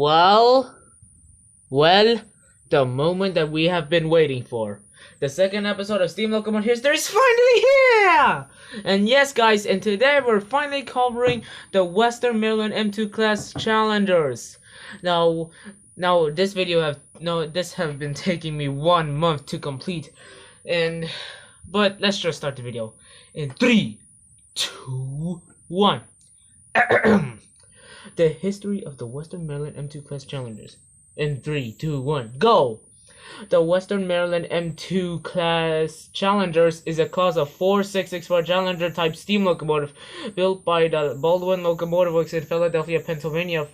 Well, well, the moment that we have been waiting for. The second episode of Steam Locomotive History is finally here! And yes, guys, and today we're finally covering the Western Maryland M2 class Challengers. Now, this have been taking me 1 month to complete, but let's just start the video in 3, 2, 1. The history of the Western Maryland M2 class Challengers. In 3, 2, 1, go! The Western Maryland M2 class Challengers is a class of 4664 Challenger type steam locomotive built by the Baldwin Locomotive Works in Philadelphia, Pennsylvania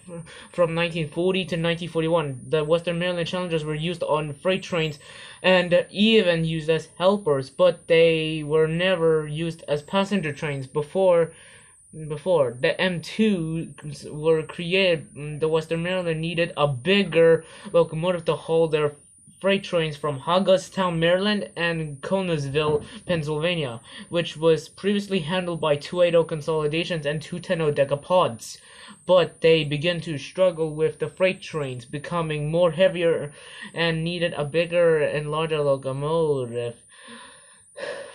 from 1940 to 1941. The Western Maryland Challengers were used on freight trains and even used as helpers, but they were never used as passenger trains before the M2s were created. The Western Maryland needed a bigger locomotive to hold their freight trains from Hagerstown, Maryland and Connersville, Pennsylvania, which was previously handled by 280 Consolidations and 210 Decapods. But they began to struggle with the freight trains becoming more heavier and needed a bigger and larger locomotive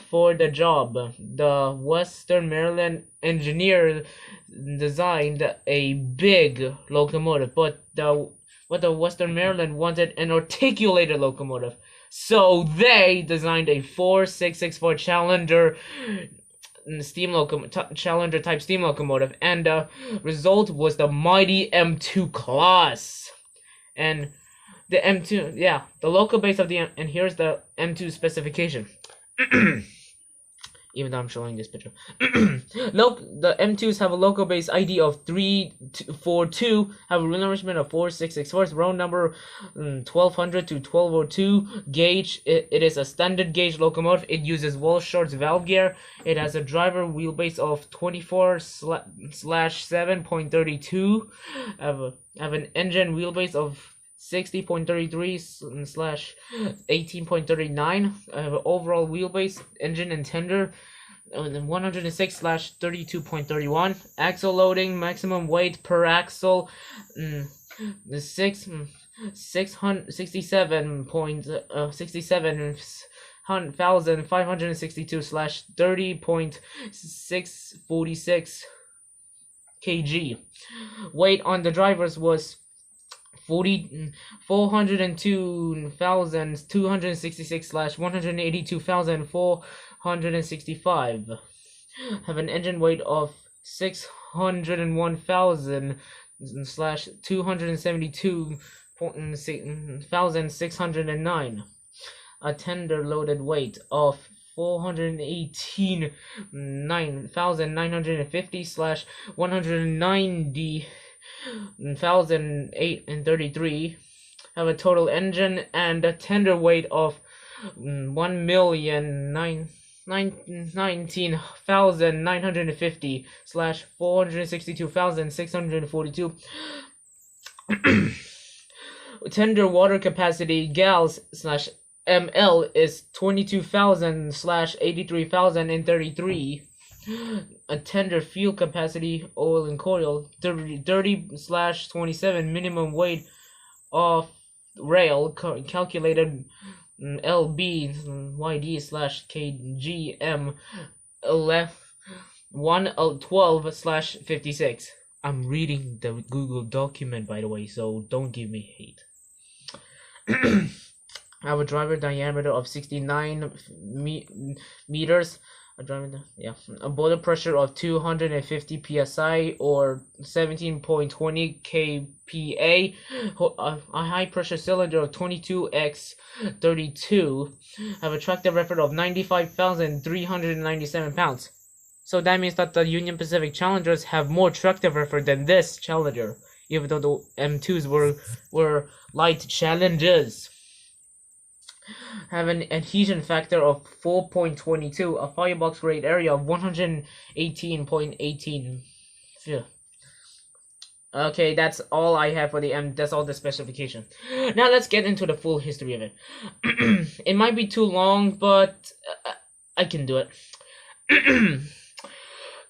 for the job. The Western Maryland engineer designed a big locomotive, but the Western Maryland wanted an articulated locomotive, so they designed a 4664 Challenger Challenger type steam locomotive, and the result was the mighty M2 class. And the M2, the local base of the and here's the M2 specification. Even though I'm showing this picture. The M2s have a local base ID of 342, have a wheel arrangement of 4664, row number 1200 to 1202, gauge. It is a standard gauge locomotive. It uses Walsh-Short's valve gear. It has a driver wheelbase of 24/7.32. Have an engine wheelbase of 60.33/18.39. Overall wheelbase, engine and tender 106/32.31. Axle loading, maximum weight per axle 67,562/30.646 kg. Weight on the drivers was 402,266/182,465. Have an engine weight of 601,272,609. A tender loaded weight of 418,950/190,008.33. Have a total engine and a tender weight of 1,019,950/462,642. Tender water capacity gals/ml is 22,000/83,033. A tender fuel capacity oil and coil 30/27. Minimum weight of rail calculated LBYD/KGM 112/56. I'm reading the Google document, by the way, so don't give me hate. I have a driver diameter of 69 meters. A boiler pressure of 250 psi or 17.20 kPa. A high pressure cylinder of 22x32. Have a tractive effort of 95,397 pounds. So that means that the Union Pacific Challengers have more tractive effort than this Challenger, even though the M2s were light Challengers. Have an adhesion factor of 4.22, a firebox grade area of 118.18. Okay, that's all I have for the M. That's all the specification. Now let's get into the full history of it. It might be too long, but I can do it.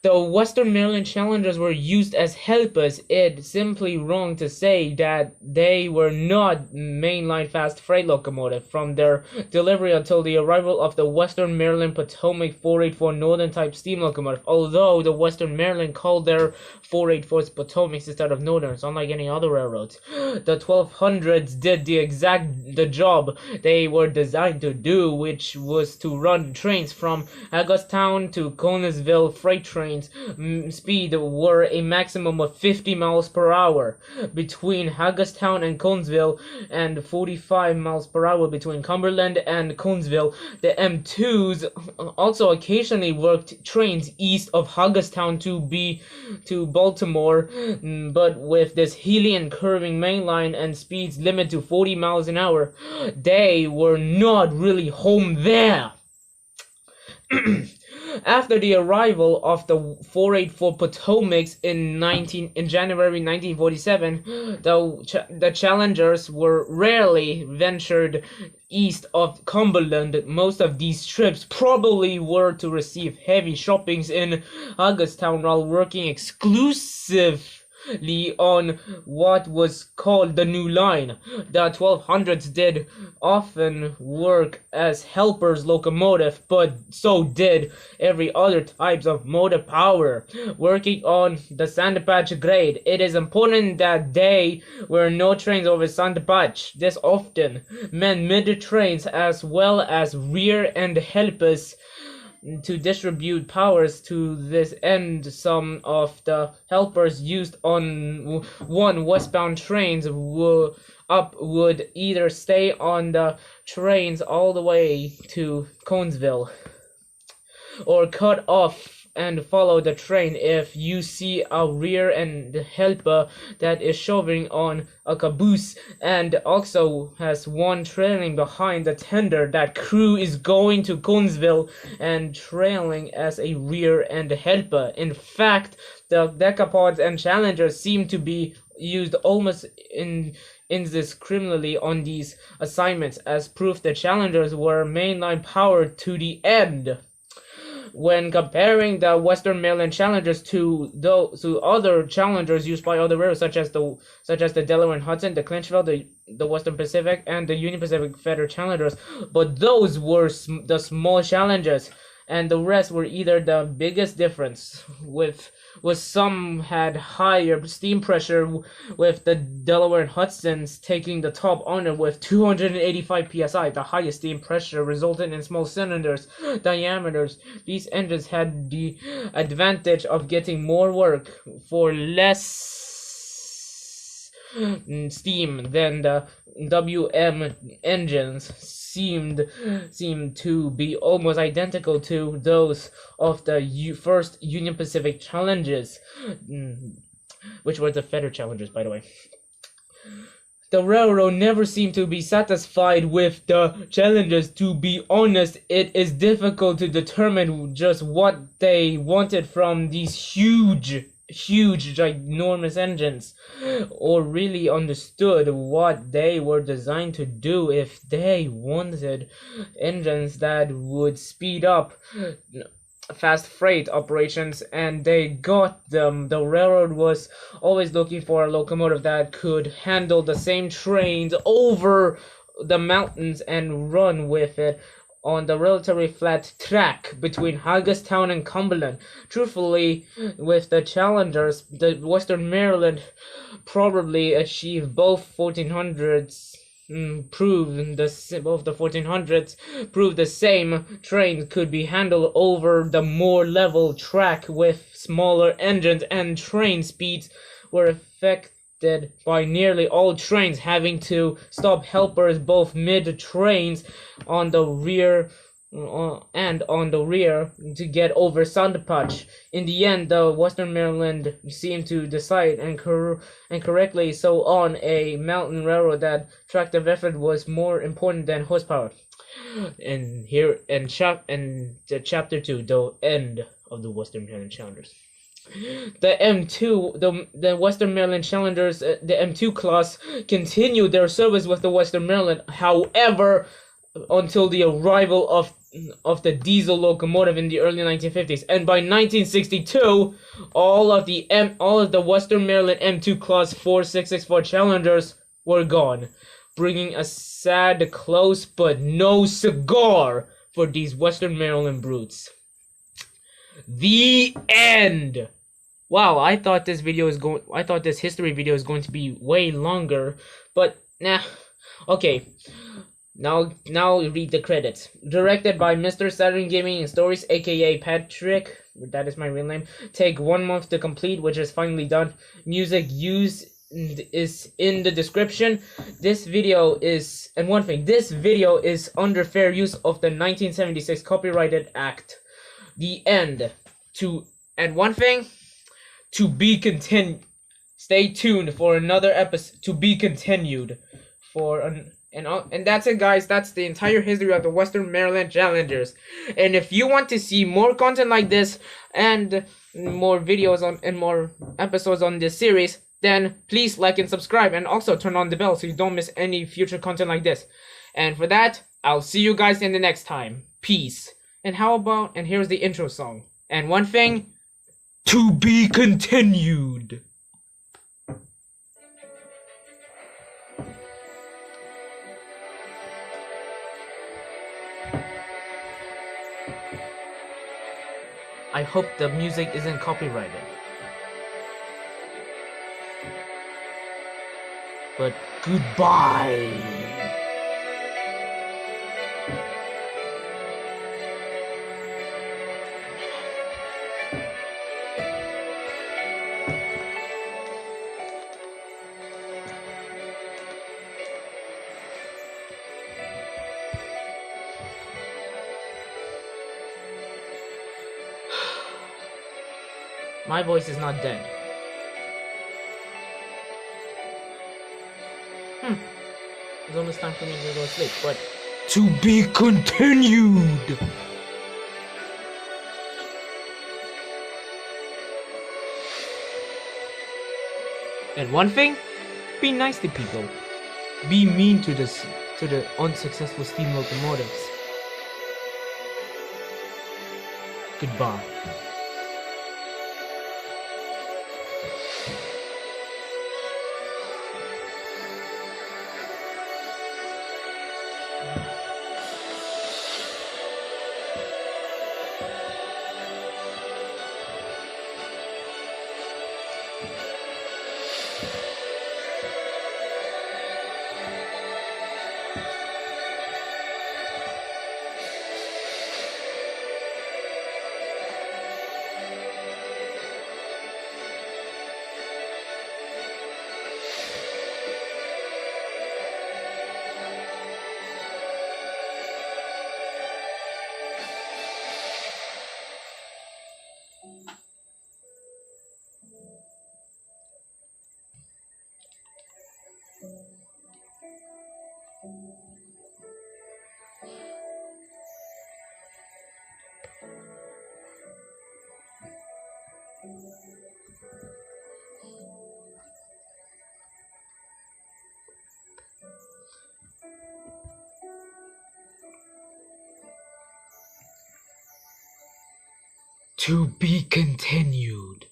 The Western Maryland Challengers were used as helpers. It's simply wrong to say that they were not mainline fast freight locomotive. From their delivery until the arrival of the Western Maryland Potomac 484 Northern type steam locomotive, although the Western Maryland called their 484s Potomacs instead of Northerns, unlike any other railroads. The 1200s did the job they were designed to do, which was to run trains from Hagerstown to Conesville. Freight trains speed were a maximum of 50 miles per hour between Hagerstown and Conesville, and 45 miles per hour between Cumberland and Conesville. The M2s also occasionally worked trains east of Hagerstown to Baltimore, but with this hilly and curving main line and speeds limit to 40 miles an hour, they were not really home there. After the arrival of the 484 Potomacs in January 1947, the Challengers were rarely ventured east of Cumberland. Most of these trips probably were to receive heavy shoppings in Hagerstown while working exclusively on what was called the New Line. The 1200s did often work as helpers locomotive, but so did every other types of motor power working on the Sandpatch grade. It is important that there were no trains over Sandpatch. This often meant mid trains as well as rear end helpers to distribute powers. To this end, some of the helpers used on one westbound trains would either stay on the trains all the way to Conesville or cut off and follow the train. If you see a rear end helper that is shoving on a caboose and also has one trailing behind the tender, that crew is going to Conesville and trailing as a rear end helper. In fact, the decapods and challengers seem to be used almost indiscriminately on these assignments. As proof, the challengers were mainline powered to the end. When comparing the Western Maryland Challengers to other Challengers used by other railroads, such as the Delaware and Hudson, the Clinchville, the Western Pacific, and the Union Pacific Federal Challengers, but those were the small Challengers, and the rest were either the biggest difference, with some had higher steam pressure, with the Delaware and Hudsons taking the top honor with 285 psi, the highest steam pressure, resulting in small cylinders diameters. These engines had the advantage of getting more work for less steam than the WM engines. Seemed to be almost identical to those of the first Union Pacific Challenges, which were the Federal Challengers, by the way. The railroad never seemed to be satisfied with the Challengers. To be honest, it is difficult to determine just what they wanted from these huge, ginormous engines, or really understood what they were designed to do. If they wanted engines that would speed up fast freight operations, and they got them. The railroad was always looking for a locomotive that could handle the same trains over the mountains and run with it on the relatively flat track between Hagerstown and Cumberland. Truthfully, with the Challengers, the Western Maryland probably achieved both 1400s. Both the 1400s proved the same train could be handled over the more level track with smaller engines, and train speeds were affected by nearly all trains having to stop helpers both mid-trains on the rear to get over Sandpatch. In the end, the Western Maryland seemed to decide, and correctly so, on a mountain railroad that tractive effort was more important than horsepower. And here in chapter 2, the end of the Western Maryland Challengers. The M2, the Western Maryland Challengers, the M2 class continued their service with the Western Maryland. However, until the arrival of the diesel locomotive in the early 1950s, and by 1962, all of the Western Maryland M2 Class 4664 Challengers were gone, bringing a sad close but no cigar for these Western Maryland brutes. The end. Wow, I thought this history video is going to be way longer, but nah. Okay. Now read the credits. Directed by Mr. Saturn Gaming and Stories, aka Patrick. That is my real name. Take 1 month to complete, which is finally done. Music used is in the description. This video is under fair use of the 1976 Copyrighted Act. The end. To be continued. Stay tuned for another episode. To be continued and that's it, guys. That's the entire history of the Western Maryland Challengers. And if you want to see more content like this and more videos and more episodes on this series, then please like and subscribe, and also turn on the bell so you don't miss any future content like this. And for that, I'll see you guys in the next time. Peace. And here's the intro song. And one thing, to be continued. I hope the music isn't copyrighted. But goodbye. My voice is not dead. It's almost time for me to go to sleep, but to be continued. And one thing, be nice to people. Be mean to the unsuccessful steam locomotives. Goodbye. To be continued.